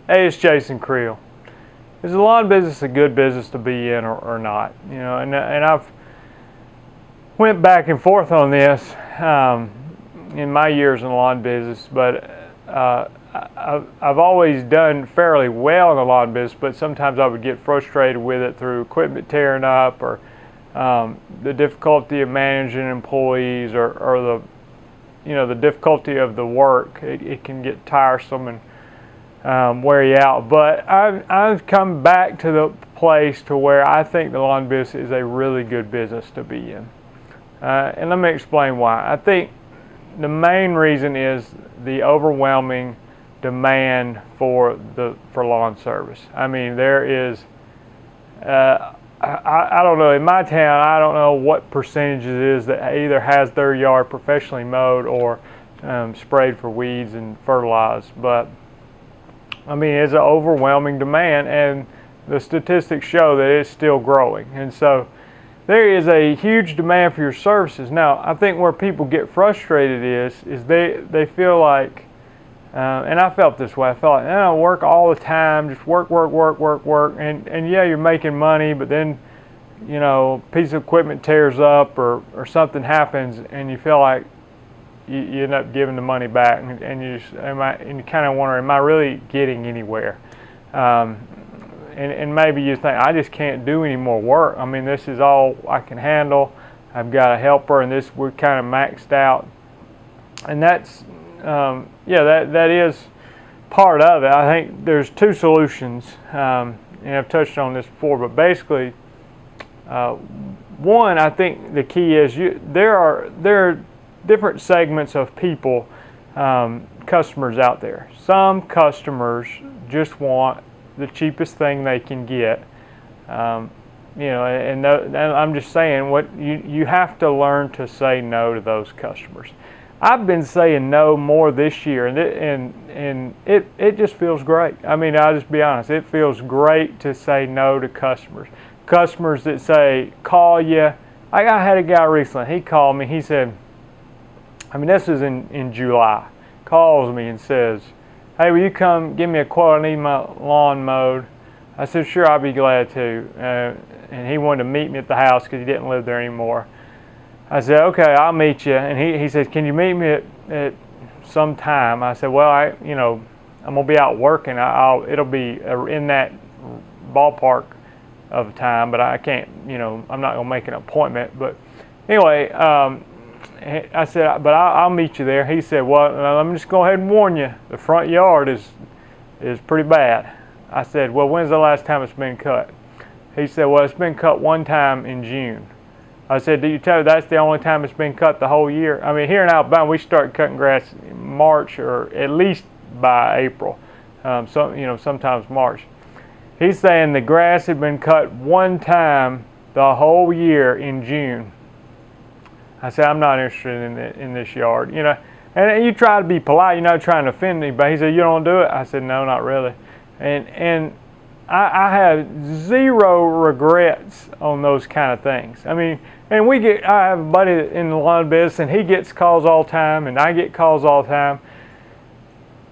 Hey, it's Jason Creel. Is the lawn business a good business to be in or not? You know, and I've went back and forth on this in my years in the lawn business, but I've always done fairly well in the lawn business, but sometimes I would get frustrated with it through equipment tearing up or the difficulty of managing employees or the difficulty of the work. It can get tiresome and wear you out. But I've come back to the place to where I think the lawn business is a really good business to be in. And let me explain why. I think the main reason is the overwhelming demand for lawn service. I mean, there is, I don't know, in my town, I don't know what percentage it is that either has their yard professionally mowed or sprayed for weeds and fertilized. But I mean, it's an overwhelming demand, and the statistics show that it's still growing. And so there is a huge demand for your services. Now, I think where people get frustrated is they feel like, and I felt this way, I felt like, I work all the time, just work, and yeah, you're making money, but then, you know, a piece of equipment tears up or something happens, and you feel like you end up giving the money back, and you kind of wonder, am I really getting anywhere? And maybe you think, I just can't do any more work. I mean, this is all I can handle. I've got a helper, and we're kind of maxed out. And that's, that is part of it. I think there's two solutions, and I've touched on this before, but basically, one, I think the key is there are different segments of people, customers out there. Some customers just want the cheapest thing they can get, and I'm just saying, what you have to learn to say no to those customers. I've been saying no more this year, and it just feels great. I mean, I'll just be honest, it feels great to say no to customers that say, call you. I had a guy recently, he called me, he said, I mean, this is in July, calls me and says, hey, will you come give me a quote? I need my lawn mowed. I said, sure, I'll be glad to. And he wanted to meet me at the house because he didn't live there anymore. I said, okay, I'll meet you. And he said, can you meet me at some time? I said, well, I'm going to be out working. It'll be in that ballpark of time, but I can't, I'm not going to make an appointment. But anyway, I said, but I'll meet you there. He said, well, let me just go ahead and warn you. The front yard is pretty bad. I said, well, when's the last time it's been cut? He said, well, it's been cut one time in June. I said, do you tell me that's the only time it's been cut the whole year? I mean, here in Alabama, we start cutting grass in March or at least by April. Sometimes March. He's saying the grass had been cut one time the whole year in June. I said, I'm not interested in this yard, And you try to be polite, you're not trying to offend anybody. He said, you don't do it? I said, no, not really. And I have zero regrets on those kind of things. I mean, and I have a buddy in the lawn business, and he gets calls all the time, and I get calls all the time.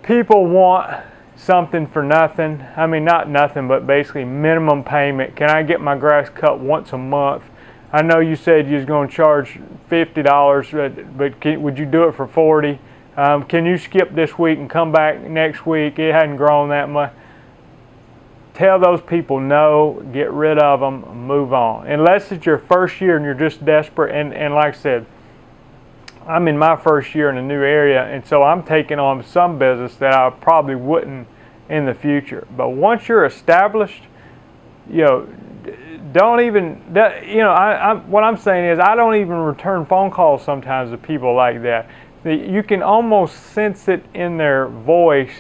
People want something for nothing. I mean, not nothing, but basically minimum payment. Can I get my grass cut once a month? I know you said you was going to charge $50, but would you do it for $40? Can you skip this week and come back next week? It hadn't grown that much. Tell those people no, get rid of them, move on. Unless it's your first year and you're just desperate. And like I said, I'm in my first year in a new area, and so I'm taking on some business that I probably wouldn't in the future. But once you're established, don't even, what I'm saying is I don't even return phone calls sometimes to people like that. You can almost sense it in their voice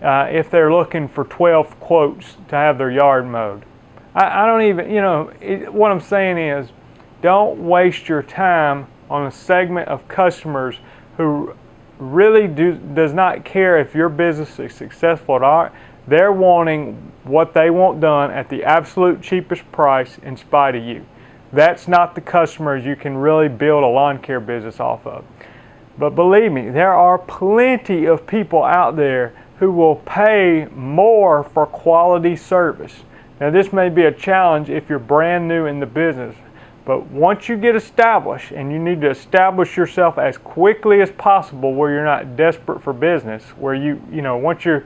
if they're looking for 12 quotes to have their yard mowed. I don't even, what I'm saying is don't waste your time on a segment of customers who really does not care if your business is successful or not. They're wanting what they want done at the absolute cheapest price in spite of you. That's not the customers you can really build a lawn care business off of. But believe me, there are plenty of people out there who will pay more for quality service. Now this may be a challenge if you're brand new in the business, but once you get established, and you need to establish yourself as quickly as possible where you're not desperate for business, where once you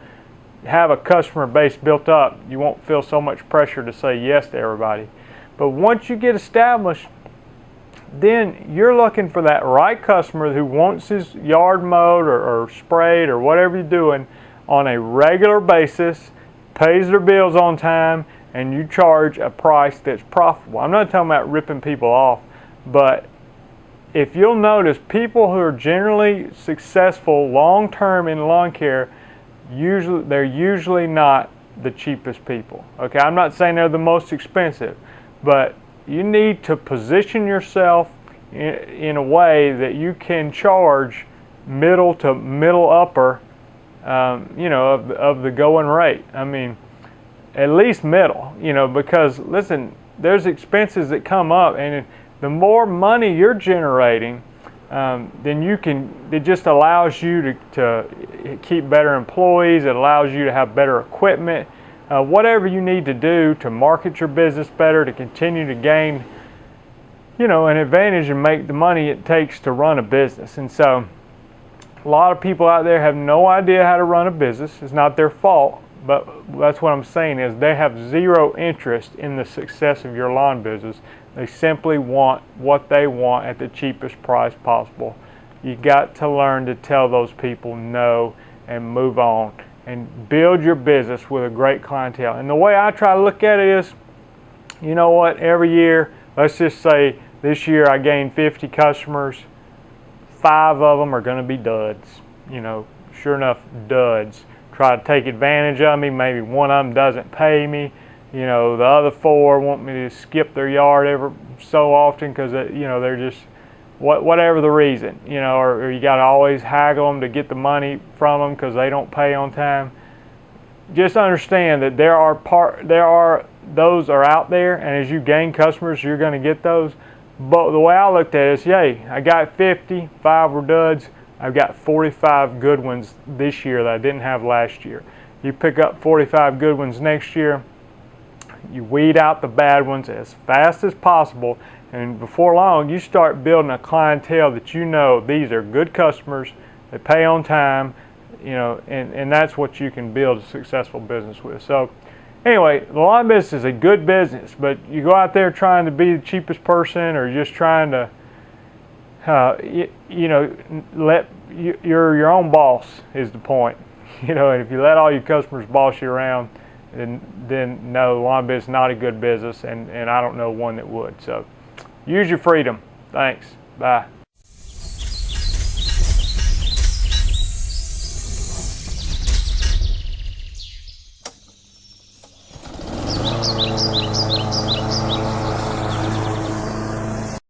have a customer base built up, you won't feel so much pressure to say yes to everybody. But once you get established, then you're looking for that right customer who wants his yard mowed or sprayed or whatever you're doing on a regular basis, pays their bills on time, and you charge a price that's profitable. I'm not talking about ripping people off, but if you'll notice, people who are generally successful long-term in lawn care, they're usually not the cheapest people. Okay, I'm not saying they're the most expensive, but you need to position yourself in a way that you can charge middle to middle upper, of the going rate. I mean, at least middle, because listen, there's expenses that come up, and the more money you're generating, then it just allows you to keep better employees. It allows you to have better equipment. Whatever you need to do to market your business better, to continue to gain, an advantage and make the money it takes to run a business. And so a lot of people out there have no idea how to run a business. It's not their fault, but that's what I'm saying is they have zero interest in the success of your lawn business. They simply want what they want at the cheapest price possible. You got to learn to tell those people no and move on and build your business with a great clientele. And the way I try to look at it is, you know what, every year, let's just say this year I gained 50 customers, 5 of them are going to be duds. Sure enough, duds. Try to take advantage of me. Maybe one of them doesn't pay me. The other 4 want me to skip their yard every so often because they're just whatever the reason, or you got to always haggle them to get the money from them because they don't pay on time. Just understand that those are out there, and as you gain customers, you're going to get those. But the way I looked at it is, yay, I got 50, 5 were duds. I've got 45 good ones this year that I didn't have last year. You pick up 45 good ones next year, you weed out the bad ones as fast as possible, and before long you start building a clientele that these are good customers, they pay on time, and that's what you can build a successful business with. So anyway, the lawn business is a good business, but you go out there trying to be the cheapest person or just trying to you're your own boss is the point. And if you let all your customers boss you around, then no, lawn business is not a good business, and I don't know one that would. So use your freedom. Thanks. Bye.